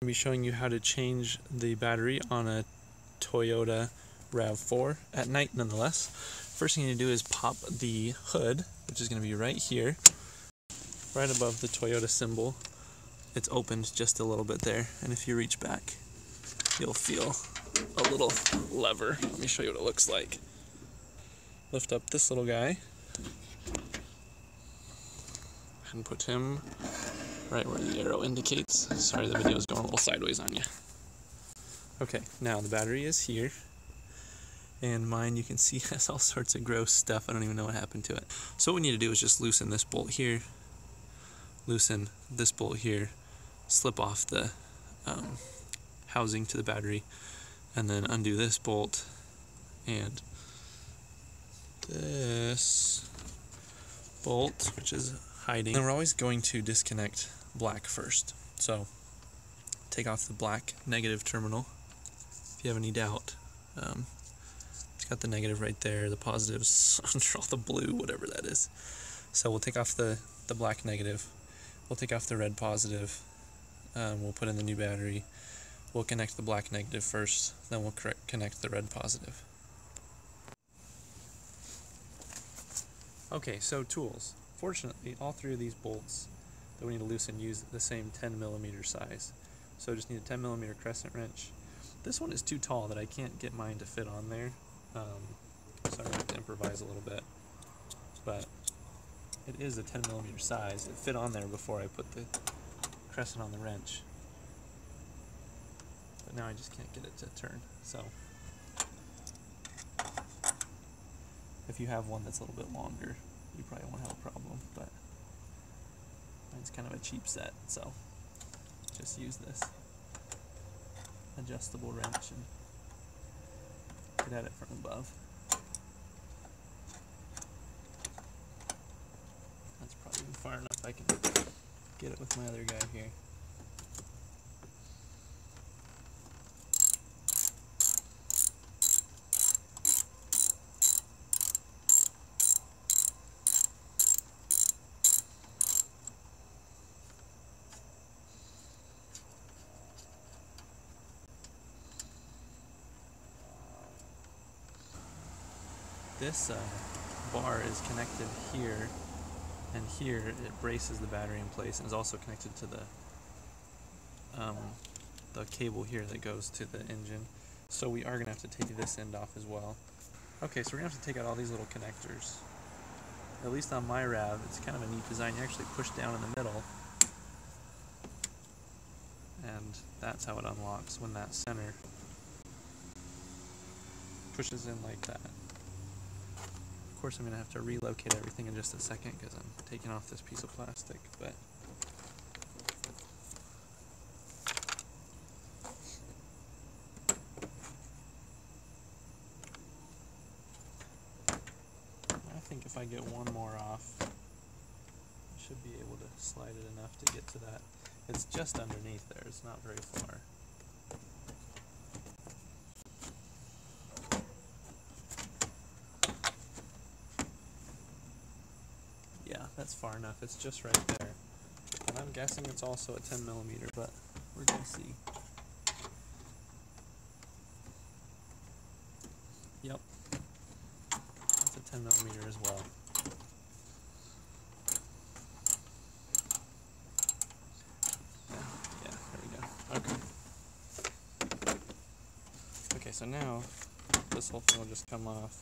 I'll be showing you how to change the battery on a Toyota Rav4 at night nonetheless. First thing you need to do is pop the hood, which is going to be right here, right above the Toyota symbol. It's opened just a little bit there, and if you reach back, you'll feel a little lever. Let me show you what it looks like. Lift up this little guy and put him right where the arrow indicates. Sorry, the video is going a little sideways on you. Okay, now the battery is here, and mine, you can see, has all sorts of gross stuff. I don't even know what happened to it. So what we need to do is just loosen this bolt here, loosen this bolt here, slip off the housing to the battery, and then undo this bolt and this bolt, which is hiding. And we're always going to disconnect black first. So take off the black negative terminal. If you have any doubt, it's got the negative right there, the positives under all the blue, whatever that is. So we'll take off the black negative, we'll take off the red positive, we'll put in the new battery, we'll connect the black negative first, then we'll connect the red positive. Okay, so tools. Fortunately, all three of these bolts that we need to loosen use the same 10mm size. So I just need a 10mm crescent wrench. This one is too tall that I can't get mine to fit on there, so I'm going to have to improvise a little bit. But it is a 10mm size. It fit on there before I put the crescent on the wrench. But now I just can't get it to turn. So if you have one that's a little bit longer, you probably won't have a problem, but mine's kind of a cheap set, so just use this adjustable wrench and get at it from above. That's probably even far enough. I can get it with my other guy here. This bar is connected here, and here it braces the battery in place, and is also connected to the cable here that goes to the engine. So we are going to have to take this end off as well. Okay, so we're going to have to take out all these little connectors. At least on my Rav, it's kind of a neat design. You actually push down in the middle, and that's how it unlocks when that center pushes in like that. Of course, I'm going to have to relocate everything in just a second because I'm taking off this piece of plastic, but I think if I get one more off, I should be able to slide it enough to get to that. It's just underneath there, it's not very far. That's far enough, it's just right there. And I'm guessing it's also a 10mm, but we're going to see. Yep, that's a 10mm as well. Yeah, there we go. Okay. Okay, so now this whole thing will just come off.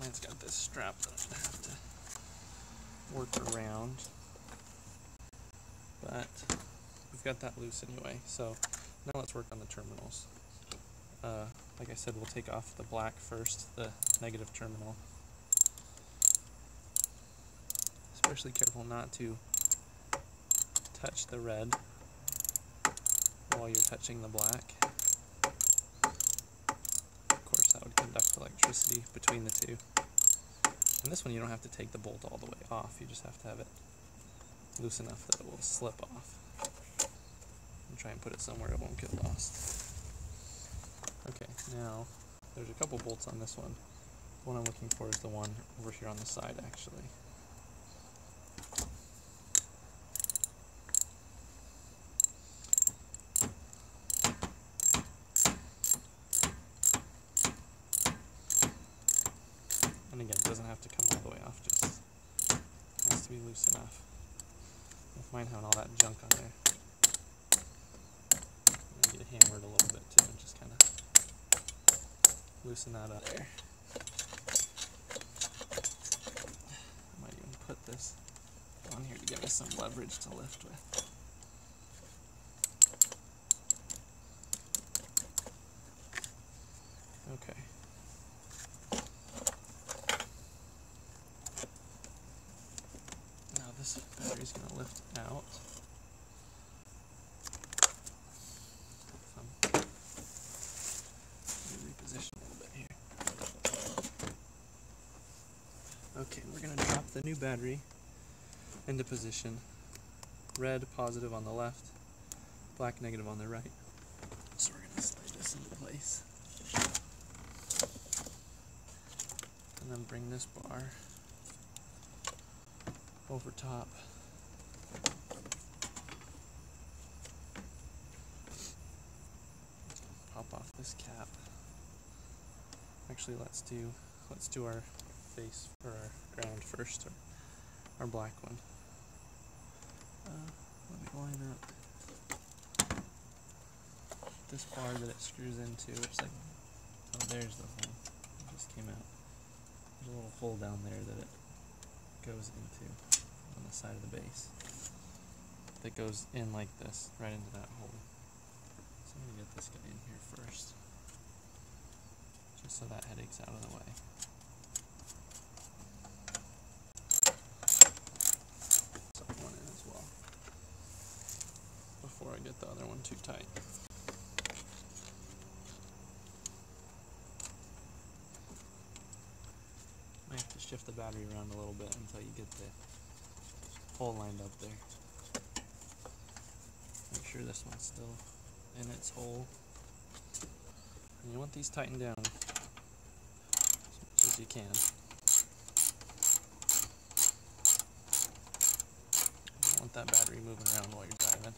Mine's got this strap that I'm going to have to work around, but we've got that loose anyway. So now let's work on the terminals. Like I said, we'll take off the black first, the negative terminal. Especially careful not to touch the red while you're touching the black. Of course, that would conduct electricity between the two. And this one you don't have to take the bolt all the way off, you just have to have it loose enough that it will slip off. And try and put it somewhere it won't get lost. Okay, now there's a couple bolts on this one. The one I'm looking for is the one over here on the side, actually. off just has to be loose enough. With mine having all that junk on there, I'm going to get hammered a little bit too and just kind of loosen that up there. I might even put this on here to give us some leverage to lift with. Okay. Now this battery's going to lift out. Let me reposition a little bit here. Okay, we're going to drop the new battery into position. Red positive on the left, black negative on the right. So we're going to slide this into place. And then bring this bar over top. Pop off this cap. Actually, let's do our base or our ground first, or our black one. Let me line up this bar that it screws into. It's like, oh, there's the hole. It just came out. There's a little hole down there that it goes into on the side of the base. That goes in like this, right into that hole. So I'm gonna get this guy in here first, just so that headache's out of the way. Suck one in as well, before I get the other one too tight. I have to shift the battery around a little bit until you get the hole lined up there. Make sure this one's still in its hole. And you want these tightened down as much as you can. You don't want that battery moving around while you're driving.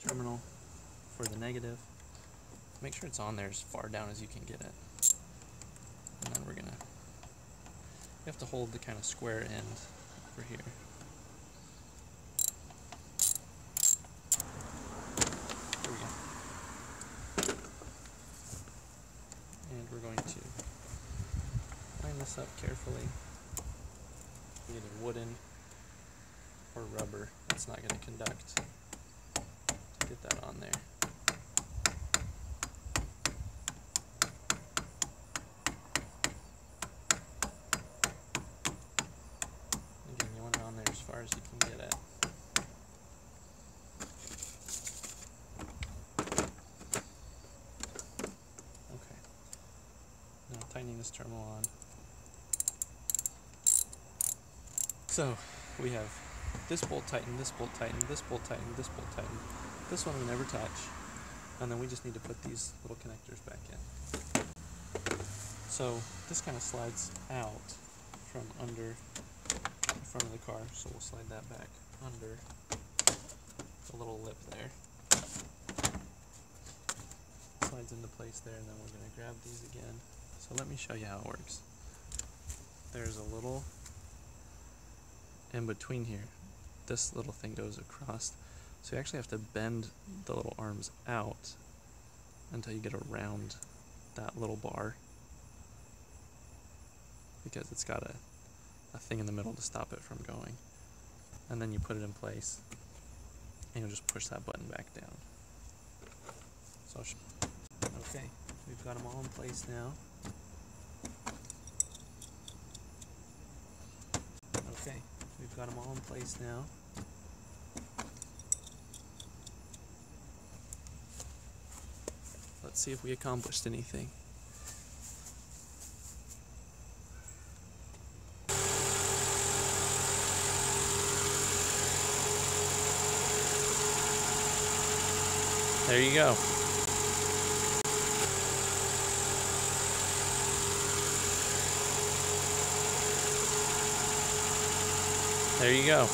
Terminal for the negative. Make sure it's on there as far down as you can get it. And then you have to hold the kind of square end over here. There we go. And we're going to line this up carefully. Either wooden or rubber. It's not going to conduct. Get that on there. Again, you want it on there as far as you can get it. Okay. Now tightening this terminal on. So we have this bolt tightened, this bolt tightened, this bolt tightened, this bolt tightened. This one we never touch, and then we just need to put these little connectors back in. So this kind of slides out from under the front of the car, so we'll slide that back under the little lip there. Slides into place there, and then we're going to grab these again. So let me show you how it works. There's a little in between here. This little thing goes across. So you actually have to bend the little arms out until you get around that little bar, because it's got a thing in the middle to stop it from going. And then you put it in place, and you'll just push that button back down. So, okay, we've got them all in place now. Okay, we've got them all in place now. Let's see if we accomplished anything. There you go. there you go.